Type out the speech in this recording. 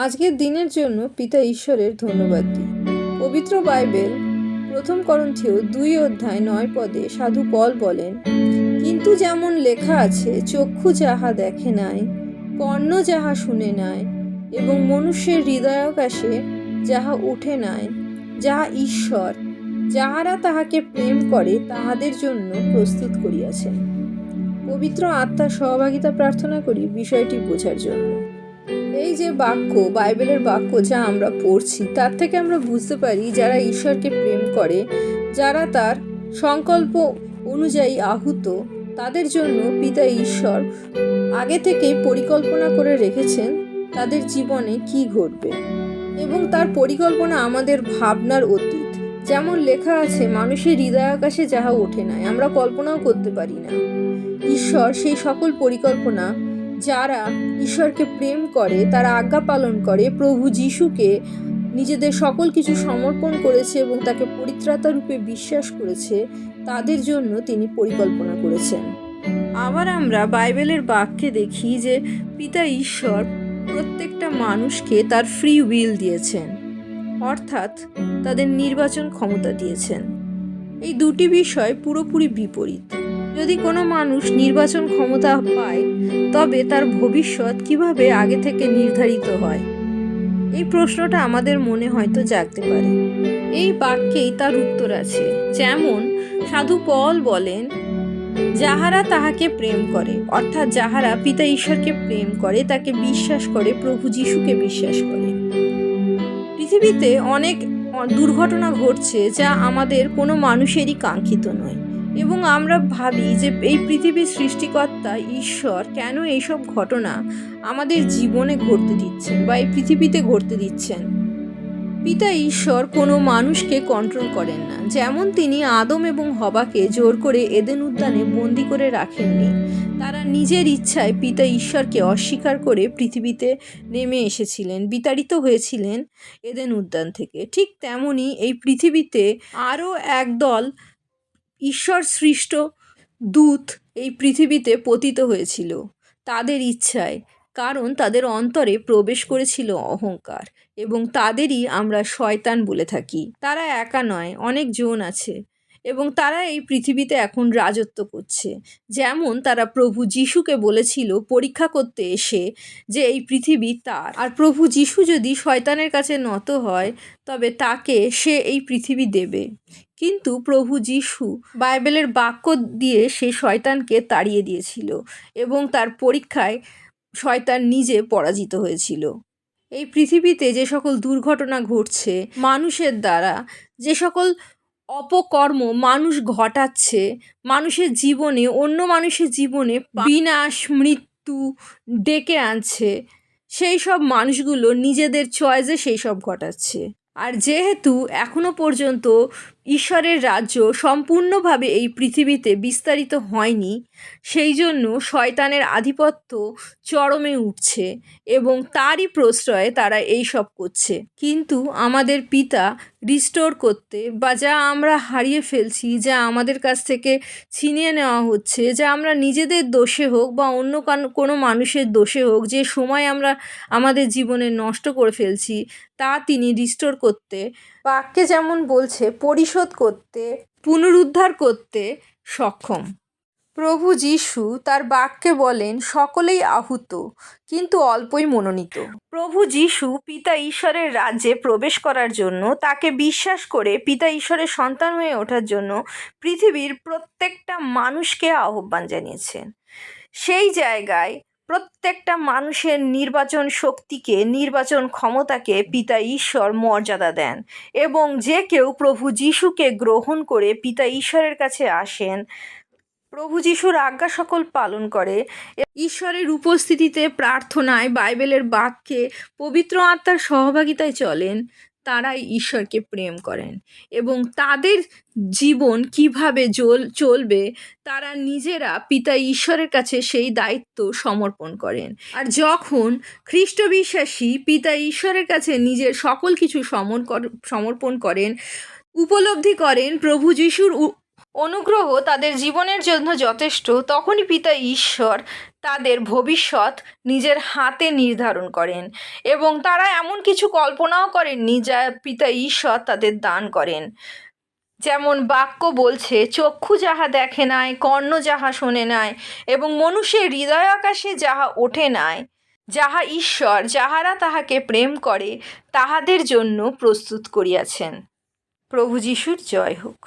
আজকের দিনের জন্য পিতা ঈশ্বরের ধন্যবাদ দিই। পবিত্র বাইবেল 1 করন্থীয় 2:9 সাধু পল বলেন, কিন্তু যেমন লেখা আছে, চক্ষু যাহা দেখে নাই, কর্ণ যাহা শুনে নাই, এবং মনুষ্যের হৃদয়াকাশে যাহা উঠে নাই, যাহা ঈশ্বর যাহারা তাহাকে প্রেম করে তাহাদের জন্য প্রস্তুত করিয়াছেন। পবিত্র আত্মার সহভাগিতা প্রার্থনা করি বিষয়টি বোঝার জন্য। এই যে বাক্য, বাইবেলের বাক্য যা আমরা পড়ছি, তার থেকে আমরা বুঝতে পারি যারা ঈশ্বরকে প্রেম করে, যারা তার সংকল্প অনুযায়ী আহুত, তাদের জন্য পিতা ঈশ্বর আগে থেকেই পরিকল্পনা করে রেখেছেন তাদের জীবনে কি ঘটবে, এবং তার পরিকল্পনা আমাদের ভাবনার অতীত। যেমন লেখা আছে, মানুষের হৃদয়াকাশে যাহা ওঠে নাই, আমরা কল্পনাও করতে পারি না। ঈশ্বর সেই সকল পরিকল্পনা, যারা ঈশ্বরকে প্রেম করে, তারা আজ্ঞা পালন করে, প্রভু যিশুকে নিজেদের সকল কিছু সমর্পণ করেছে এবং তাকে পরিত্রাতা রূপে বিশ্বাস করেছে, তাদের জন্য তিনি পরিকল্পনা করেছেন। আবার আমরা বাইবেলের বাক্যে দেখি যে পিতা ঈশ্বর প্রত্যেকটা মানুষকে তার ফ্রি উইল দিয়েছেন, অর্থাৎ তাদের নির্বাচন ক্ষমতা দিয়েছেন। এই দুটি বিষয় পুরোপুরি বিপরীত। যদি কোনো মানুষ নির্বাচন ক্ষমতা পায়, তবে তার ভবিষ্যৎ কিভাবে আগে থেকে নির্ধারিত হয়? এই প্রশ্নটা আমাদের মনে হয়তো জাগতে পারে। এই বাক্যেই তার উত্তর আছে। যেমন সাধু পল বলেন, যাহারা তাহাকে প্রেম করে, অর্থাৎ যাহারা পিতা ঈশ্বরকে প্রেম করে, তাকে বিশ্বাস করে, প্রভু যিশুকে বিশ্বাস করে। পৃথিবীতে অনেক দুর্ঘটনা ঘটছে যা আমাদের কোনো মানুষেরই কাঙ্ক্ষিত নয়, এবং আমরা ভাবি যে এই পৃথিবীর সৃষ্টিকর্তা ঈশ্বর কেন এইসব ঘটনা আমাদের জীবনে ঘটতে দিচ্ছেন বা এই পৃথিবীতে ঘটতে দিচ্ছেন। পিতা ঈশ্বর কোনো মানুষকে কন্ট্রোল করেন না। যেমন তিনি আদম এবং হবাকে জোর করে এদেন উদ্যানে বন্দি করে রাখেননি, তারা নিজের ইচ্ছায় পিতা ঈশ্বরকে অস্বীকার করে পৃথিবীতে নেমে এসেছিলেন, বিতাড়িত হয়েছিলেন এদেন উদ্যান থেকে। ঠিক তেমনই এই পৃথিবীতে আরও একদল ঈশ্বর সৃষ্ট দূত এই পৃথিবীতে পতিত হয়েছিল তাদের ইচ্ছায়, কারণ তাদের অন্তরে প্রবেশ করেছিল অহংকার, এবং তাদেরই আমরা শয়তান বলে থাকি। তারা একা নয়, অনেক জন আছে, এবং তারা এই পৃথিবীতে এখন রাজত্ব করছে। যেমন তারা প্রভু যিশুকে বলেছিল পরীক্ষা করতে এসে যে এই পৃথিবী তার, আর প্রভু যিশু যদি শয়তানের কাছে নত হয়, তবে তাকে সে এই পৃথিবী দেবে। কিন্তু প্রভু যিশু বাইবেলের বাক্য দিয়ে সে শয়তানকে তাড়িয়ে দিয়েছিল, এবং তার পরীক্ষায় শয়তান নিজে পরাজিত হয়েছিল। এই পৃথিবীতে যে সকল দুর্ঘটনা ঘটছে মানুষের দ্বারা, যে সকল অপকর্ম মানুষ ঘটাচ্ছে, মানুষের জীবনে, অন্য মানুষের জীবনে বিনাশ, মৃত্যু ডেকে আনছে, সেই সব মানুষগুলো নিজেদের চয়েসে সেই সব ঘটাচ্ছে। আর যেহেতু এখনো পর্যন্ত ঈশ্বরের রাজ্য সম্পূর্ণভাবে এই পৃথিবীতে বিস্তারিত হয়নি, সেই জন্য শয়তানের আধিপত্য চরমে উঠছে, এবং তারই প্রশ্রয়ে তারা এই সব করছে। কিন্তু আমাদের পিতা রিস্টোর করতে, বা যা আমরা হারিয়ে ফেলছি, যা আমাদের কাছ থেকে ছিনিয়ে নেওয়া হচ্ছে, যা আমরা নিজেদের দোষে হোক বা অন্য কোনো মানুষের দোষে হোক, যে সময় আমরা আমাদের জীবনে নষ্ট করে ফেলছি, তা তিনি রিস্টোর করতে, বাক্যে যেমন বলছে, পরিশোধ করতে, পুনরুদ্ধার করতে সক্ষম। প্রভু যিশু তার বাক্যে বলেন, সকলেই আহুত কিন্তু অল্পই মনোনীত। প্রভু যিশু পিতা ঈশ্বরের রাজ্যে প্রবেশ করার জন্য, তাকে বিশ্বাস করে পিতা ঈশ্বরের সন্তান হয়ে ওঠার জন্য পৃথিবীর প্রত্যেকটা মানুষকে আহ্বান জানিয়েছেন। সেই জায়গায় প্রত্যেকটা মানুষের নির্বাচন শক্তিকে, নির্বাচন ক্ষমতাকে পিতা ঈশ্বর মর্যাদা দেন, এবং যে কেউ প্রভু যিশুকে গ্রহণ করে পিতা ঈশ্বরের কাছে আসেন, প্রভু যিশুর আজ্ঞা সকল পালন করে, ঈশ্বরের উপস্থিতিতে, প্রার্থনায়, বাইবেলের বাক্যে, পবিত্র আত্মার সহভাগিতায় চলেন, তারাই ঈশ্বরকে প্রেম করেন, এবং তাদের জীবন কিভাবে চলবে তারা নিজেরা পিতা ঈশ্বরের কাছে সেই দায়িত্ব সমর্পণ করেন। আর যখন খ্রিস্ট বিশ্বাসী পিতা ঈশ্বরের কাছে নিজের সকল কিছু সমর্পণ করেন, উপলব্ধি করেন প্রভু যিশুর অনুগ্রহ তাদের জীবনের জন্য যথেষ্ট, তখনই পিতা ঈশ্বর তাদের ভবিষ্যৎ নিজের হাতে নির্ধারণ করেন এবং তারা এমন কিছু কল্পনাও করেননি যা পিতা ঈশ্বর তাদের দান করেন। যেমন বাক্য বলছে, চক্ষু যাহা দেখে নাই, কর্ণ যাহা শোনে নাই, এবং মনুষ্যের হৃদয় আকাশে যাহা ওঠে নাই, যাহা ঈশ্বর যাহারা তাহাকে প্রেম করে তাহাদের জন্য প্রস্তুত করিয়াছেন। প্রভু যিশুর জয় হোক।